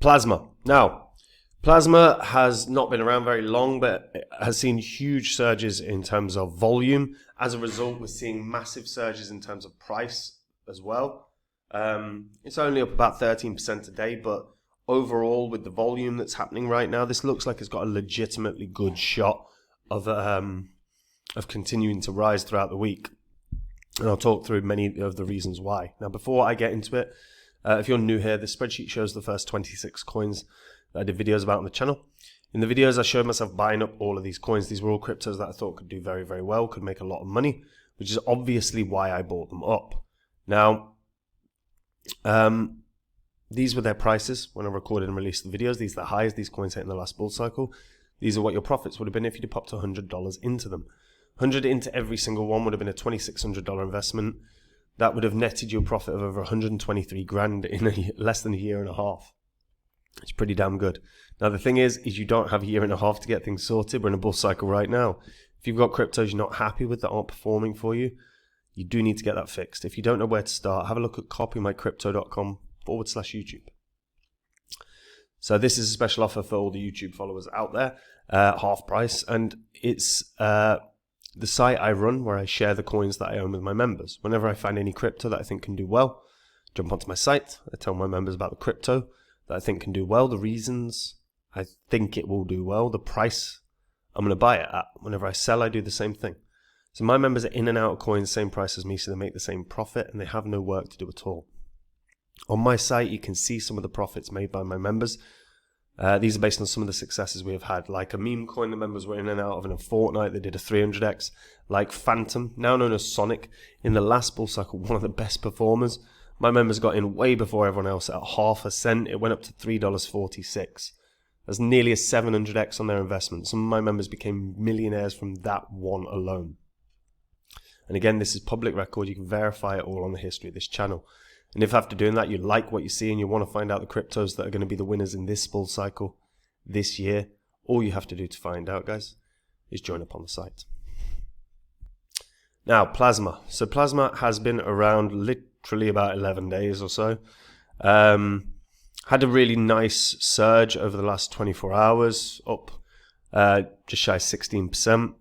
Plasma. Now, Plasma has not been around very long, but it has seen huge surges in terms of volume. As a result, we're seeing massive surges in terms of price as well. It's only up about 13% today, but overall, with the volume that's happening right now, this looks like it's got a legitimately good shot of continuing to rise throughout the week. And I'll talk through many of the reasons why. Now, before I get into it, if you're new here, this spreadsheet shows the first 26 coins that I did videos about on the channel. In the videos, I showed myself buying up all of these coins. These were all cryptos that I thought could do very, very well, could make a lot of money, which is obviously why I bought them up. Now, these were their prices when I recorded and released the videos. These are the highs these coins hit in the last bull cycle. These are what your profits would have been if you'd popped $100 into them. 100 into every single one would have been a $2,600 investment. That would have netted you a profit of over 123 grand in less than a year and a half. It's pretty damn good. Now, the thing is you don't have a year and a half to get things sorted. We're in a bull cycle right now. If you've got cryptos you're not happy with that aren't performing for you, you do need to get that fixed. If you don't know where to start, have a look at copymycrypto.com/YouTube. So this is a special offer for all the YouTube followers out there, half price, and it's the site I run where I share the coins that I own with my members. Whenever I find any crypto that I think can do well, jump onto my site. I tell my members about the crypto that I think can do well, the reasons I think it will do well, the price I'm going to buy it at. Whenever I sell, I do the same thing. So my members are in and out of coins, same price as me, so they make the same profit and they have no work to do at all. On my site, you can see some of the profits made by my members. These are based on some of the successes we have had, like a meme coin the members were in and out of in a fortnight. They did a 300x, like Phantom, now known as Sonic, in the last bull cycle, one of the best performers. My members got in way before everyone else at half a cent. It went up to $3.46. That's nearly a 700x on their investment. Some of my members became millionaires from that one alone. And again, this is public record. You can verify it all on the history of this channel. And if after doing that you like what you see and you want to find out the cryptos that are going to be the winners in this bull cycle this year, all you have to do to find out, guys, is join up on the site. Now, Plasma. So Plasma has been around literally about 11 days or so. Had a really nice surge over the last 24 hours, up just shy of 16%.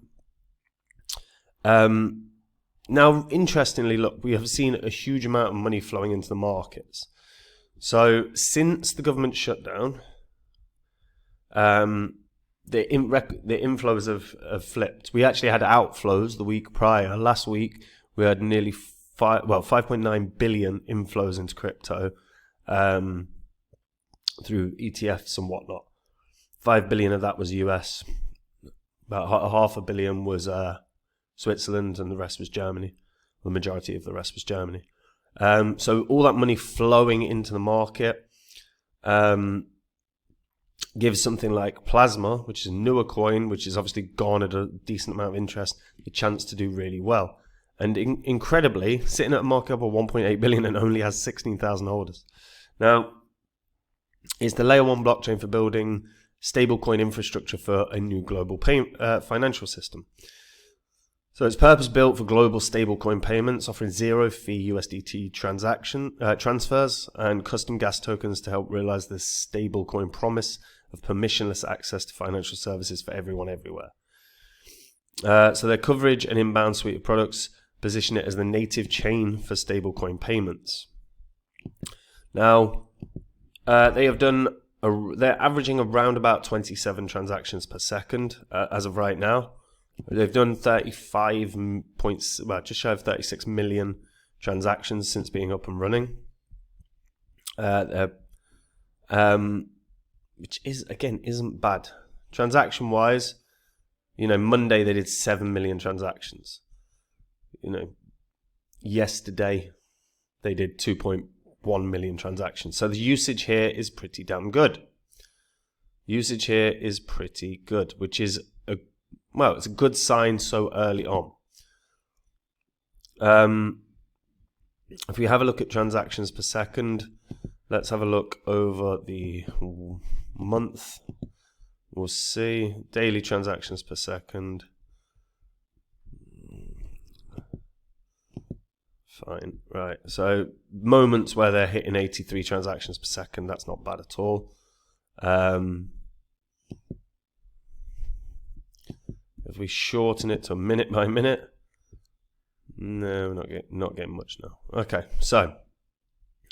Now, interestingly, look, we have seen a huge amount of money flowing into the markets. So, since the government shutdown, the inflows have flipped. We actually had outflows the week prior. Last week, we had nearly 5.9 billion inflows into crypto through ETFs and whatnot. 5 billion of that was US. About $500 million was Switzerland, and the rest was Germany. The majority of the rest was Germany. So all that money flowing into the market gives something like Plasma, which is a newer coin, which has obviously garnered a decent amount of interest, a chance to do really well. And incredibly, sitting at a market cap of 1.8 billion and only has 16,000 holders. Now, it's the layer 1 blockchain for building stablecoin infrastructure for a new global financial system. So it's purpose-built for global stablecoin payments, offering zero-fee USDT transfers and custom gas tokens to help realize this stablecoin promise of permissionless access to financial services for everyone everywhere. So their coverage and inbound suite of products position it as the native chain for stablecoin payments. Now, they have done they're averaging around about 27 transactions per second as of right now. They've done just shy of 36 million transactions since being up and running. Which isn't bad. Transaction-wise, Monday they did 7 million transactions. Yesterday they did 2.1 million transactions. So the usage here is pretty damn good. Usage here is pretty good, which is it's a good sign so early on. If we have a look at transactions per second, let's have a look over the month. We'll see daily transactions per second. Fine, right. So moments where they're hitting 83 transactions per second, that's not bad at all. If we shorten it to minute by minute, no, we're not getting much now. Okay, so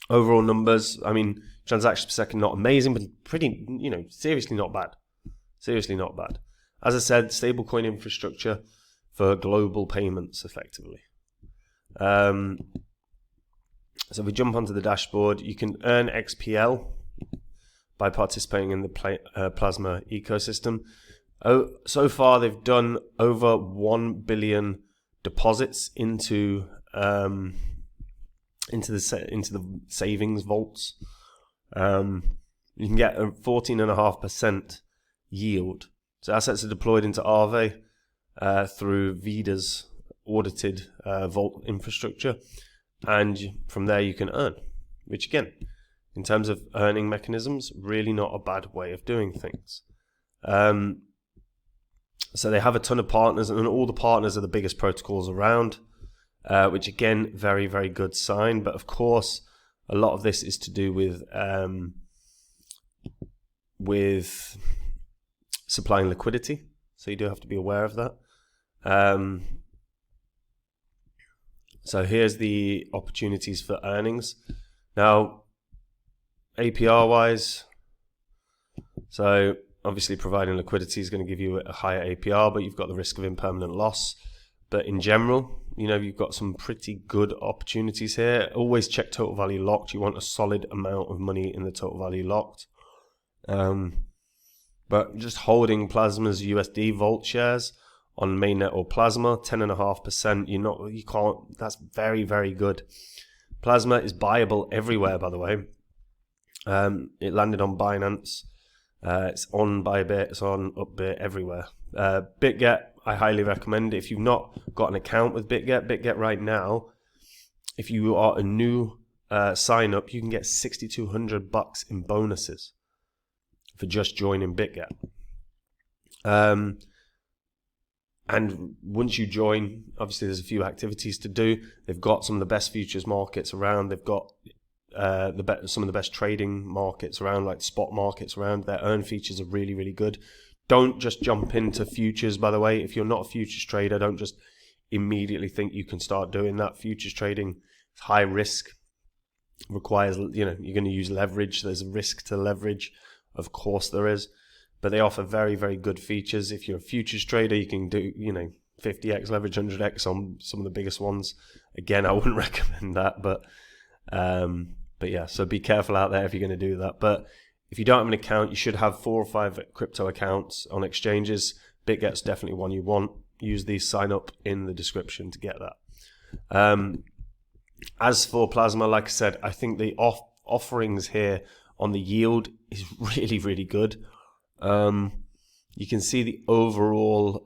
overall numbers, I mean, transactions per second, not amazing, but pretty, seriously not bad. Seriously not bad. As I said, stablecoin infrastructure for global payments, effectively. So if we jump onto the dashboard, you can earn XPL by participating in the Plasma ecosystem. So far, they've done over 1 billion deposits into the savings vaults. You can get a 14.5% yield. So assets are deployed into Aave through Vida's audited vault infrastructure, and from there you can earn, which again, in terms of earning mechanisms, really not a bad way of doing things. So they have a ton of partners, and all the partners are the biggest protocols around, which again, very, very good sign. But of course, a lot of this is to do with supplying liquidity. So you do have to be aware of that. So here's the opportunities for earnings. Now, APR-wise, so obviously providing liquidity is going to give you a higher APR, but you've got the risk of impermanent loss. But in general, you've got some pretty good opportunities here. Always check total value locked. You want a solid amount of money in the total value locked. But just holding Plasma's USD Vault shares on mainnet or Plasma, 10.5%. You can't. That's very, very good. Plasma is buyable everywhere, by the way. It landed on Binance. It's on Bybit. It's on Upbit, everywhere. BitGet, I highly recommend. If you've not got an account with BitGet right now, if you are a new sign up, you can get $6,200 in bonuses for just joining BitGet. And once you join, obviously there's a few activities to do. They've got some of the best futures markets around. They've got some of the best trading markets around, like spot markets around. Their earn features are really, really good. Don't just jump into futures, by the way. If you're not a futures trader, don't just immediately think you can start doing that. Futures trading is high risk, requires, you're going to use leverage. There's a risk to leverage. Of course there is. But they offer very, very good features. If you're a futures trader, you can do, 50x leverage, 100x on some of the biggest ones. Again, I wouldn't recommend that, but yeah, so be careful out there if you're going to do that. But if you don't have an account, you should have 4 or 5 crypto accounts on exchanges. BitGet's definitely one you want. Use the sign up in the description to get that. As for Plasma, like I said, I think the offerings here on the yield is really, really good. You can see the overall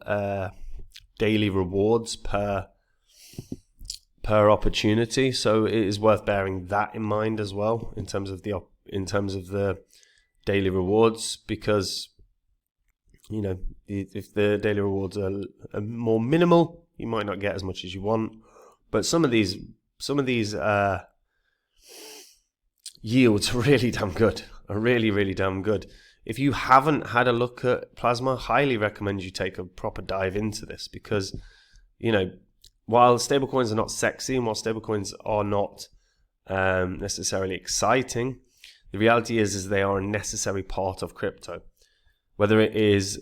daily rewards per opportunity, so it is worth bearing that in mind as well in terms of the daily rewards, because if the daily rewards are more minimal, you might not get as much as you want. But some of these yields are really damn good. Are really, really damn good. If you haven't had a look at Plasma, highly recommend you take a proper dive into this, because, while stablecoins are not sexy and while stablecoins are not necessarily exciting, the reality is they are a necessary part of crypto. Whether it is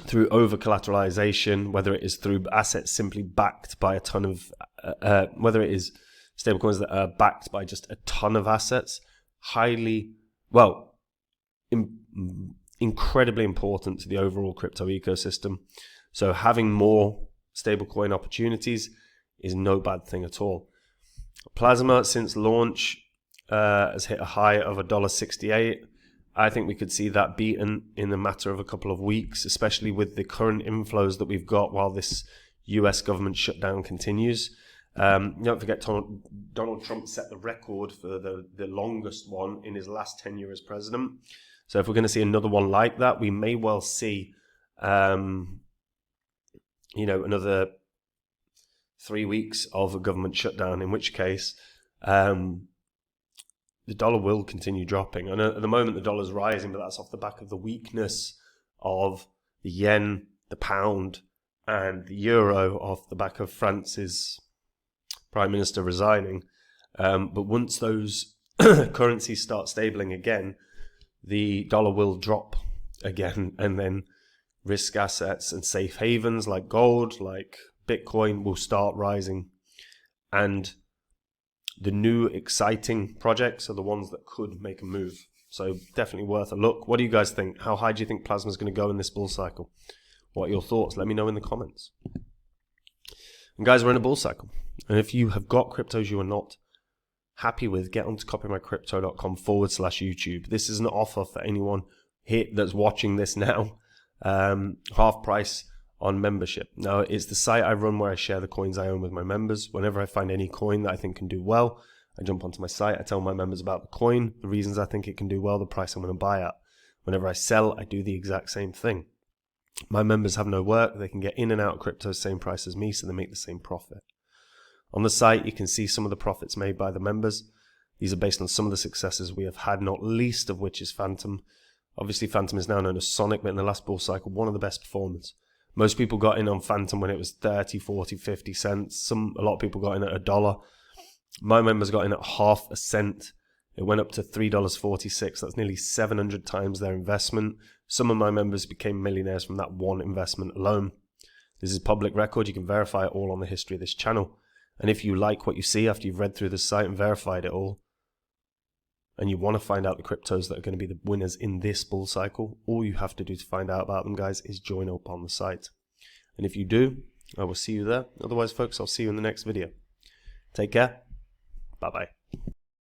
through over-collateralization, whether it is through assets simply backed by a ton of, whether it is stablecoins that are backed by just a ton of assets, incredibly important to the overall crypto ecosystem. So having more stablecoin opportunities is no bad thing at all. Plasma, since launch, has hit a high of $1.68. I think we could see that beaten in a matter of a couple of weeks, especially with the current inflows that we've got while this US government shutdown continues. Don't forget, Donald Trump set the record for the longest one in his last tenure as president. So if we're going to see another one like that, we may well see, another 3 weeks of a government shutdown, in which case the dollar will continue dropping. And at the moment, the dollar's rising, but that's off the back of the weakness of the yen, the pound, and the euro, off the back of France's prime minister resigning. But once those currencies start stabling again, the dollar will drop again, and then risk assets and safe havens like gold, like Bitcoin, will start rising. And the new exciting projects are the ones that could make a move. So definitely worth a look. What do you guys think? How high do you think Plasma is going to go in this bull cycle? What are your thoughts? Let me know in the comments. And guys, we're in a bull cycle. And if you have got cryptos you are not happy with, get onto copymycrypto.com/YouTube. This is an offer for anyone here that's watching this now. Half price on membership. Now, it's the site I run where I share the coins I own with my members. Whenever I find any coin that I think can do well, I jump onto my site, I tell my members about the coin, the reasons I think it can do well, the price I'm going to buy at. Whenever I sell, I do the exact same thing. My members have no work, they can get in and out of crypto same price as me, so they make the same profit. On the site, you can see some of the profits made by the members. These are based on some of the successes we have had, not least of which is Phantom. Obviously, Phantom is now known as Sonic, but in the last bull cycle, one of the best performers. Most people got in on Phantom when it was 30, 40, 50 cents. A lot of people got in at $1. My members got in at half a cent. It went up to $3.46. That's nearly 700 times their investment. Some of my members became millionaires from that one investment alone. This is public record. You can verify it all on the history of this channel. And if you like what you see after you've read through the site and verified it all, and you want to find out the cryptos that are going to be the winners in this bull cycle, all you have to do to find out about them, guys, is join up on the site. And if you do, I will see you there. Otherwise, folks, I'll see you in the next video. Take care. Bye-bye.